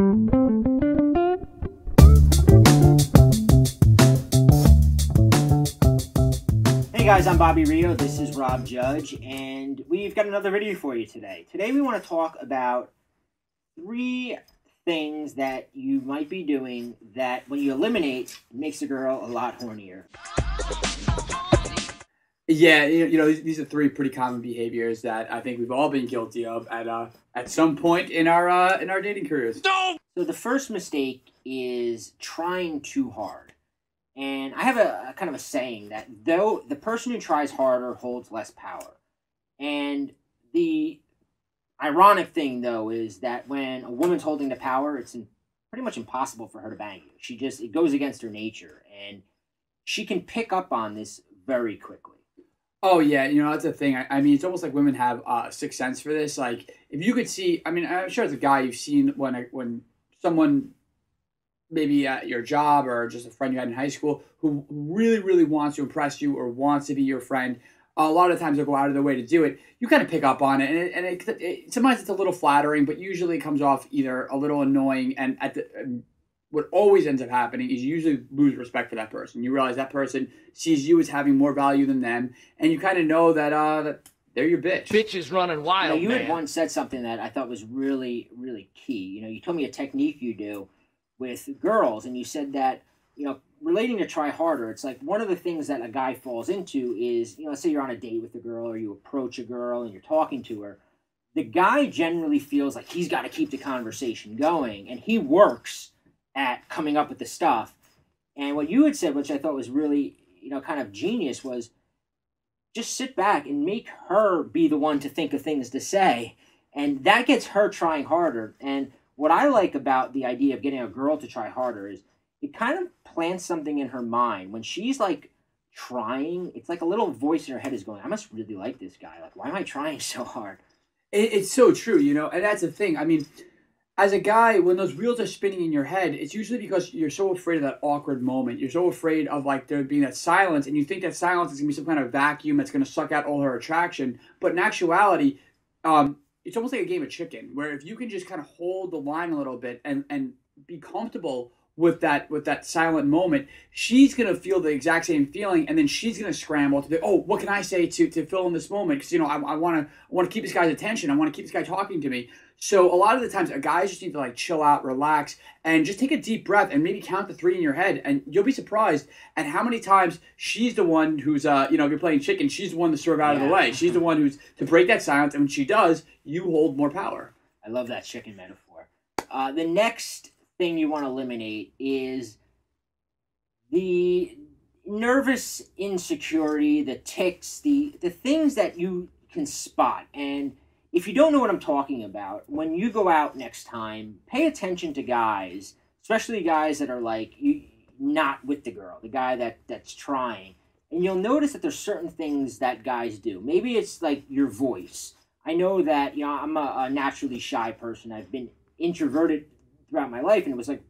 Hey guys, I'm Bobby Rio, this is Rob Judge, and we've got another video for you today. Today we want to talk about 3 things that you might be doing that when you eliminate, makes a girl a lot hornier. Yeah, these are 3 pretty common behaviors that I think we've all been guilty of at some point in our dating careers. No! So the first mistake is trying too hard. And I have a kind of a saying that though the person who tries harder holds less power. And the ironic thing, though, is that when a woman's holding the power, it's pretty much impossible for her to bang you. It goes against her nature, and she can pick up on this very quickly. Oh, yeah, that's the thing. I mean, it's almost like women have a sixth sense for this. Like, if you could see, I mean, I'm sure as a guy, you've seen when someone, maybe at your job or just a friend you had in high school, who really, really wants to impress you or wants to be your friend, a lot of times they'll go out of their way to do it. You kind of pick up on it, and sometimes it's a little flattering, but usually it comes off either a little annoying, and what always ends up happening is you usually lose respect for that person. You realize that person sees you as having more value than them, and you kind of know that they're your bitch. Bitch is running wild, you had once said something that I thought was really, really key. You told me a technique you do with girls, and you said that, relating to try harder, it's like one of the things that a guy falls into is, let's say you're on a date with a girl or you approach a girl and you're talking to her. The guy generally feels like he's got to keep the conversation going, and he works at coming up with the stuff. And what you had said, which I thought was really, kind of genius, was just sit back and make her be the one to think of things to say. And that gets her trying harder. And what I like about the idea of getting a girl to try harder is it kind of plants something in her mind. When she's like trying, it's like a little voice in her head is going, I must really like this guy. Like, why am I trying so hard? It's so true, and that's the thing. I mean, as a guy, when those wheels are spinning in your head, it's usually because you're so afraid of that awkward moment. You're so afraid of like there being that silence, and you think that silence is going to be some kind of vacuum that's going to suck out all her attraction. But in actuality, it's almost like a game of chicken, where if you can just kind of hold the line a little bit and be comfortable with that silent moment, she's gonna feel the exact same feeling, and then she's gonna scramble to be, oh, what can I say to fill in this moment? Because I want to keep this guy's attention. I want to keep this guy talking to me. So a lot of the times, guys just need to like chill out, relax, and just take a deep breath and maybe count to 3 in your head, and you'll be surprised at how many times she's the one who's if you're playing chicken, she's the one to swerve out of the way. She's the one who's to break that silence, and when she does, you hold more power. I love that chicken metaphor. The next thing you want to eliminate is the nervous insecurity, the tics, the things that you can spot. And if you don't know what I'm talking about, when you go out next time, pay attention to guys, especially guys that are like not with the girl, the guy that's trying. And you'll notice that there's certain things that guys do. Maybe it's like your voice. I know that, I'm a naturally shy person. I've been introverted throughout my life, and it was like,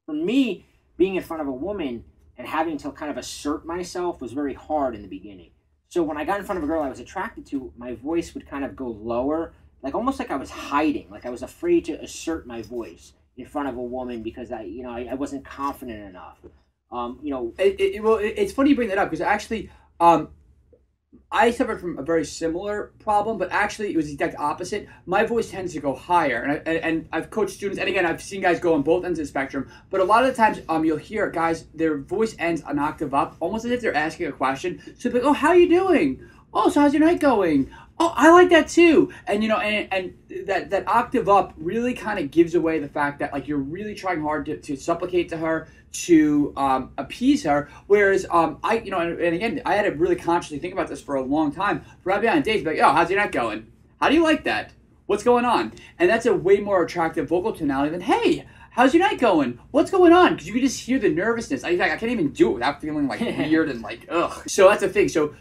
for me, being in front of a woman and having to kind of assert myself was very hard in the beginning. So when I got in front of a girl I was attracted to, my voice would kind of go lower, like almost like I was hiding, like I was afraid to assert my voice in front of a woman because I wasn't confident enough. It's funny you bring that up, because actually, I suffered from a very similar problem, but actually it was the exact opposite. My voice tends to go higher, and I've coached students, and again, I've seen guys go on both ends of the spectrum, but a lot of the times you'll hear guys, their voice ends an octave up, almost as if they're asking a question. So they're like, oh, how are you doing? Oh, so how's your night going? Oh, I like that too. And and that octave up really kind of gives away the fact that like you're really trying hard to supplicate to her, to appease her. Whereas and again, I had to really consciously think about this for a long time. For I'd be on dates, like, oh, how's your night going? How do you like that? What's going on? And that's a way more attractive vocal tonality than, hey, how's your night going? What's going on? Because you can just hear the nervousness. In fact, I can't even do it without feeling like weird and like, ugh. So that's the thing. So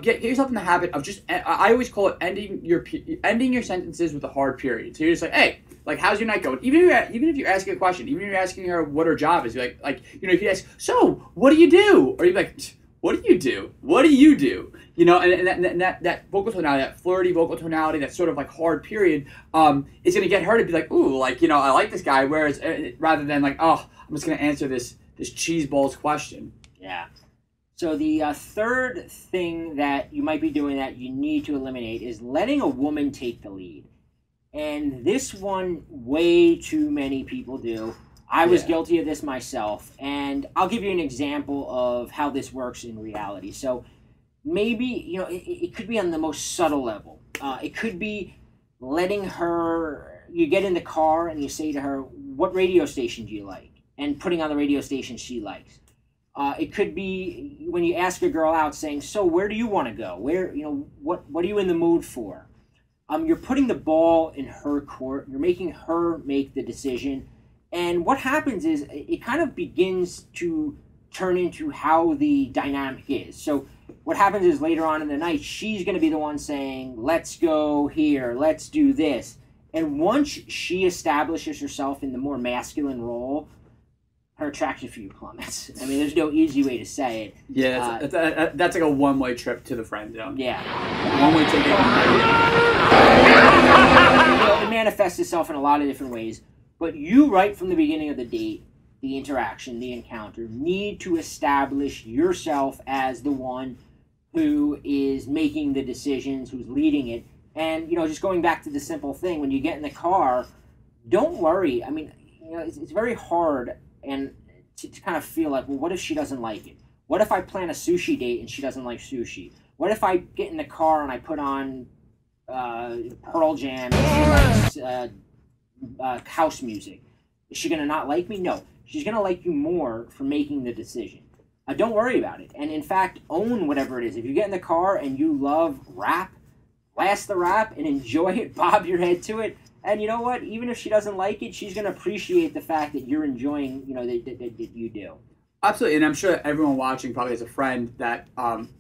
get yourself in the habit of just, I always call it ending your sentences with a hard period. So you're just like, hey, like, how's your night going? Even if you're asking a question, even if you're asking her what her job is, you're like, if you ask, so what do you do? Or you're like, what do you do? What do you do? You know, and that vocal tonality, that flirty vocal tonality, that sort of like hard period, is gonna get her to be like, ooh, like, you know, I like this guy. Whereas rather than like, oh, I'm just gonna answer this cheese balls question. Yeah. So the third thing that you might be doing that you need to eliminate is letting a woman take the lead. And this one, way too many people do. I was guilty of this myself. And I'll give you an example of how this works in reality. So maybe, you know, it could be on the most subtle level. It could be letting her, you get in the car and you say to her, what radio station do you like? And putting on the radio station she likes. It could be when you ask a girl out saying, so where do you want to go? Where, you know, what are you in the mood for? You're putting the ball in her court. You're making her make the decision. And what happens is it kind of begins to turn into how the dynamic is. So what happens is later on in the night, she's going to be the one saying, let's go here, let's do this. And once she establishes herself in the more masculine role, her attraction for you plummets. I mean, there's no easy way to say it. Yeah, that's like a one-way trip to the friend zone. Yeah. One-way ticket. You know, it manifests itself in a lot of different ways. But you, right from the beginning of the date, the interaction, the encounter, need to establish yourself as the one who is making the decisions, who's leading it. And, you know, just going back to the simple thing, when you get in the car, don't worry. I mean, you know, it's very hard and to kind of feel like, well, what if she doesn't like it? What if I plan a sushi date and she doesn't like sushi? What if I get in the car and I put on Pearl Jam and she likes house music? Is she going to not like me? No. She's going to like you more for making the decision. Don't worry about it. And in fact, own whatever it is. If you get in the car and you love rap, blast the rap and enjoy it, bob your head to it. And you know what? Even if she doesn't like it, she's going to appreciate the fact that you're enjoying, you know, that you do. Absolutely, and I'm sure everyone watching probably has a friend that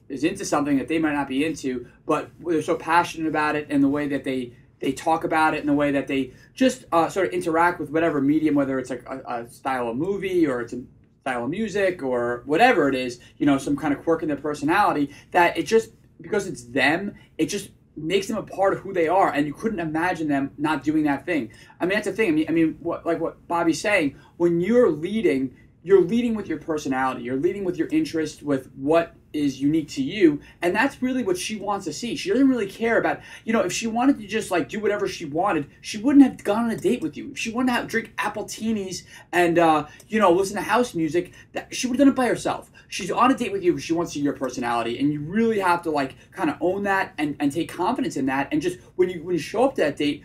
is into something that they might not be into, but they're so passionate about it and the way that they talk about it and the way that they just sort of interact with whatever medium, whether it's like a style of movie or it's a style of music or whatever it is, you know, some kind of quirk in their personality, that it just, because it's them, it just makes them a part of who they are, and you couldn't imagine them not doing that thing. I mean, that's the thing. I mean, what Bobby's saying, when you're leading with your personality. You're leading with your interest, with what is unique to you, and that's really what she wants to see. She doesn't really care about, you know, if she wanted to just like do whatever she wanted, she wouldn't have gone on a date with you. If she wanted to drink apple teenies and you know, listen to house music, that she would have done it by herself. She's on a date with you because she wants to see your personality, and you really have to like kind of own that and take confidence in that. And just when you show up to that date,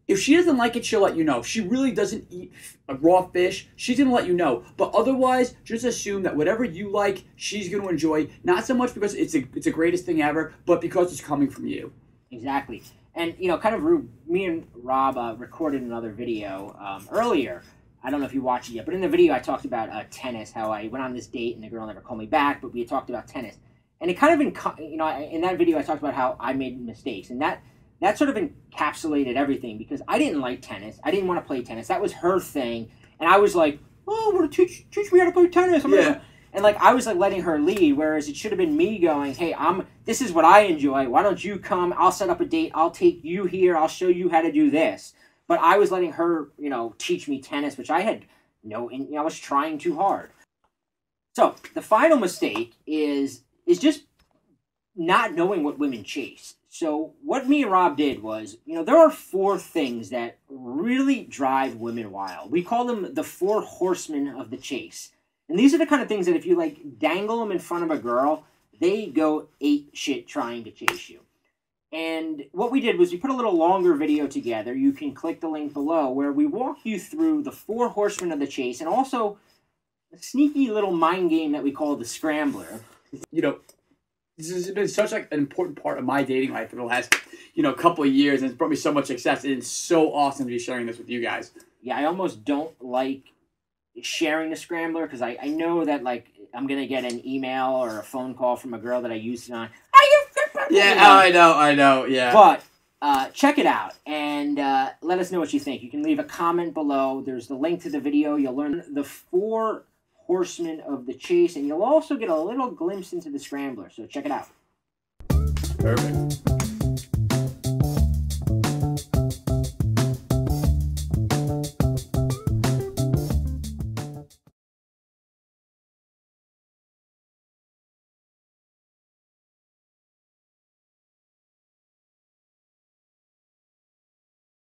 if she doesn't like it, she'll let you know. If she really doesn't eat raw fish, she's going to let you know. But otherwise, just assume that whatever you like, she's going to enjoy. Not so much because it's the greatest thing ever, but because it's coming from you. Exactly. And, you know, kind of me and Rob recorded another video earlier. I don't know if you watched it yet, but in the video I talked about tennis, how I went on this date and the girl never called me back, but we had talked about tennis. And it kind of, you know, in that video I talked about how I made mistakes. And that sort of encapsulated everything, because I didn't like tennis. I didn't want to play tennis. That was her thing. And I was like, oh, well, teach me how to play tennis. And like I was like letting her lead, whereas it should have been me going, hey, this is what I enjoy. Why don't you come? I'll set up a date. I'll take you here. I'll show you how to do this. But I was letting her, you know, teach me tennis, which I had I was trying too hard. So the final mistake is just not knowing what women chase. So what me and Rob did was, you know, there are 4 things that really drive women wild. We call them the 4 horsemen of the chase. And these are the kind of things that if you like dangle them in front of a girl, they go ape shit trying to chase you. And what we did was we put a little longer video together. You can click the link below where we walk you through the 4 horsemen of the chase and also a sneaky little mind game that we call the Scrambler. You know, this has been such like an important part of my dating life for the last, you know, couple of years, and it's brought me so much success. It's so awesome to be sharing this with you guys. Yeah, I almost don't like sharing the Scrambler because I know that like I'm gonna get an email or a phone call from a girl that I used it on. Yeah, I know, yeah. But check it out and let us know what you think. You can leave a comment below. There's the link to the video. You'll learn the 4 horsemen of the chase, and you'll also get a little glimpse into the Scrambler. So check it out. Perfect.